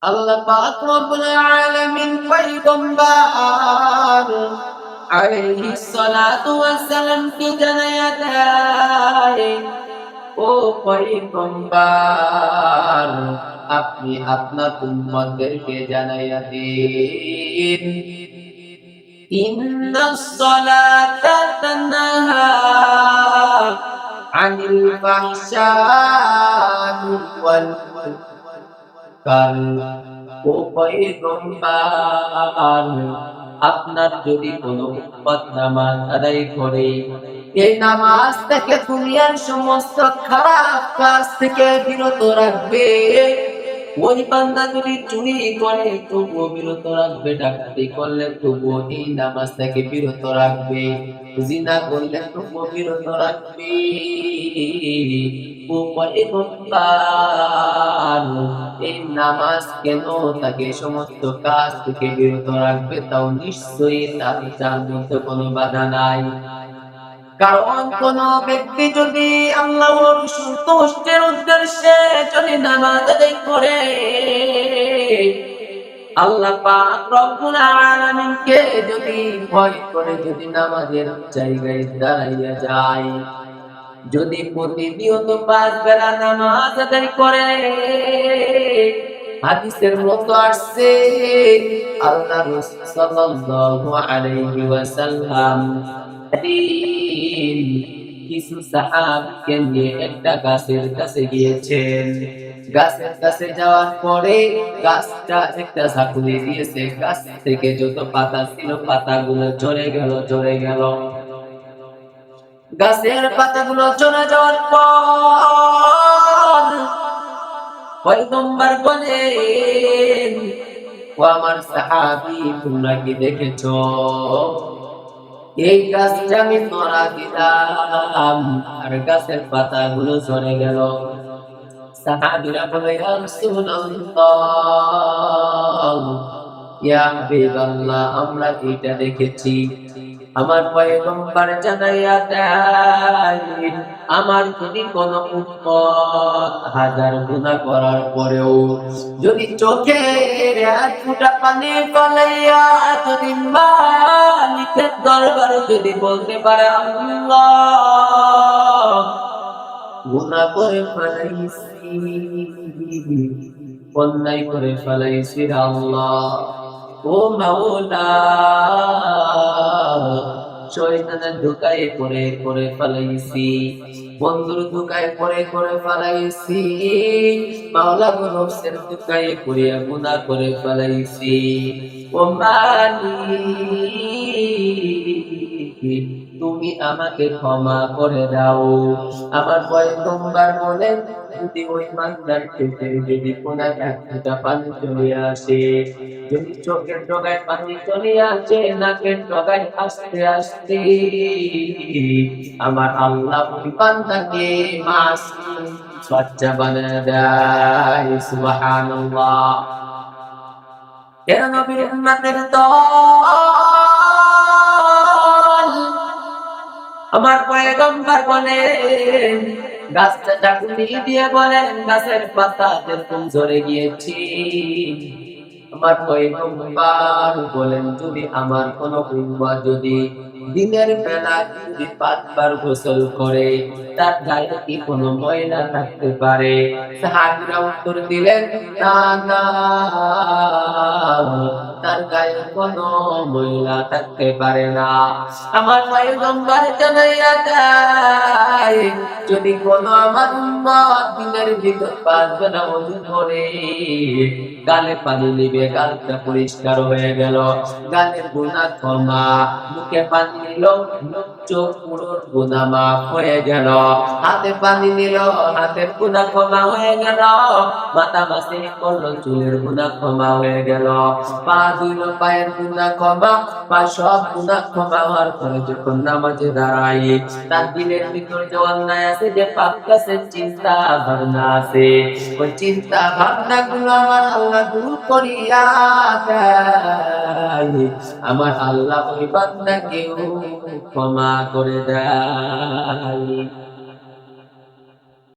আল্লাহ পাক রব্বুল আলামিন পয়গম্বর আলাইহিস সালাতু ওয়াস সালাম কে জানায়া দেয়, ও পয়গম্বর আপনি আপনার উম্মতদেরকে জানায়া দিন, ইন্নাস সালাতা তানহা আনিল ফাহশাই ওয়াল মুনকার। ও পয়গম্বর আপনার যদি কোনো উম্মত নামাজ আদায় করে, এই নামাজ থেকে দুনিয়ার সমস্ত খারাপ কাজ থেকে বিরত রাখবে। ওই বান্দা যদি চুরি করে তবুও বিরত রাখবে, ডাকাতি করলে তবুও এই নামাজ থেকে বিরত রাখবে, জিনা করলে তবুও বিরত রাখবে। ও পয়গম্বর এই নামাজ কেন তাকে সমস্ত কাজ থেকে বিরত রাখবে? তাও নিশ্চয়ই তার মধ্যে কোনো বাধা নাই। কারণ কোন ব্যক্তি যদি আল্লাহর সন্তুষ্টির উদ্দেশ্যে যদি নামাজ আদায় করে, আল্লাহ পাক রব্বুল আলামিনকে যদি ভয় করে যদি নামাজের জায়গায় দাঁড়াইয়া যায়, যদি প্রতিনিয়ত 5 বেলা নামাজ আদায় করে, হাদিসের মতো আসছে আল্লাহ রাসূল সাল্লাল্লাহু আলাইহি ওয়াসাল্লাম কিছু সাহাবীকে নিয়ে একটা গাছের কাছে গিয়েছেন। গাছের কাছে যাওয়ার পরে গাছটা একটা ঝাঁকুনি দিয়েছে, গাছ থেকে যত পাতা ছিল পাতাগুলো ঝরে গেল। গাছের পাতাগুলো ঝরে যাওয়ার পর পয়গম্বর বলেন, ও আমার সাহাবী তোমরা কি দেখেছো? এই গাছটা আমি নড়া দিলাম আর গাছের পাতাগুলো ঝরে গেল। সাহাবীরা বলে, ইয়া রাসূলুল্লাহ, ইয়া হাবিবাল্লাহ, আমরা এটা দেখেছি। আমার পয়গম্বর জানাইয়া দেন, আমার যদি কোনো উম্মত 1000 গুনাহ করার পরেও যদি চোখের এক ফোঁটা পানি ফলাইয়া যদি মালিকের দরবারে যদি বলতে পারে, আল্লাহ গুনাহ করে ফেলাইছি, অন্যায় করে ফেলাইছি আল্লাহ, ও মাওলা শয়তানের ধোঁকায় করে ফেলাইছি, বন্ধুর ধোঁকায় করে ফেলাইছি, মাওলা গো নফসের ধোঁকায় পড়িয়া গুনাহ করে ফেলাইছি, ও মালিক তুমি আমাকে ক্ষমা করে দাও। আমার পয়গম্বর বলেন, যদি ওই বান্দার চোখে যদি কোনো একটা পানি চলে আসে, যদি চোখের ডগায় পানি চলে আসে, নাকের ডগায় আস্তে আস্তে আমার আল্লাহ ওই বান্দাকে মাসুম বাচ্চা বানায় দেয়। সুবহানাল্লাহ। এরা নবীর উম্মতের দল। আমার পয়গম্বর বলেন, গাছটা ঝাঁকুনি দিয়ে বলেন, গাছের পাতা যেরকম ঝরে গিয়েছি। আমার পয়গম্বর বলেন, যদি আমার কোন উম্মত যদি দিনের বেলা যদি 5 বার গোসল করে, তার গায়ে কি কোনো ময়লা থাকতে পারে? সাহাবীরা উত্তর দিলেন, না না, তার গায়ে কোনো ময়লা থাকতে পারে না। আমার পয়গম্বর জানাইয়া দেয়, যদি কোনো আমার উম্মত দিনের ভিতর 5 বেলা ওযু করে, গালে পানি নিবে, গালটা পরিষ্কার হয়ে গেল, গালের গুনাহ ক্ষমা, মুখে পানি নিল, মুখ চোখ পুরো গুনাহ মাফ হয়ে গেল, হাতে পানি নিল, হাতের গুনাহ ক্ষমা হয়ে গেল, মাথা মাসে করলো, চুলের গুনাহ ক্ষমা হয়ে গেল, পা ধুইল, পায়ের গুনাহ ক্ষমা, পা সব গুনাহ ক্ষমা হওয়ার পরে যখন নামাজে দাঁড়াই, তার দিলের ভিতর যে অন্যায় আছে, যে পাপ কাজের চিন্তা ভাবনা আছে, ওই চিন্তা ভাবনা গুলো আমার আল্লাহ দূর করিয়া দেয়। আমার আল্লাহ ওই বান্দাকেও ক্ষমা করে দেয়।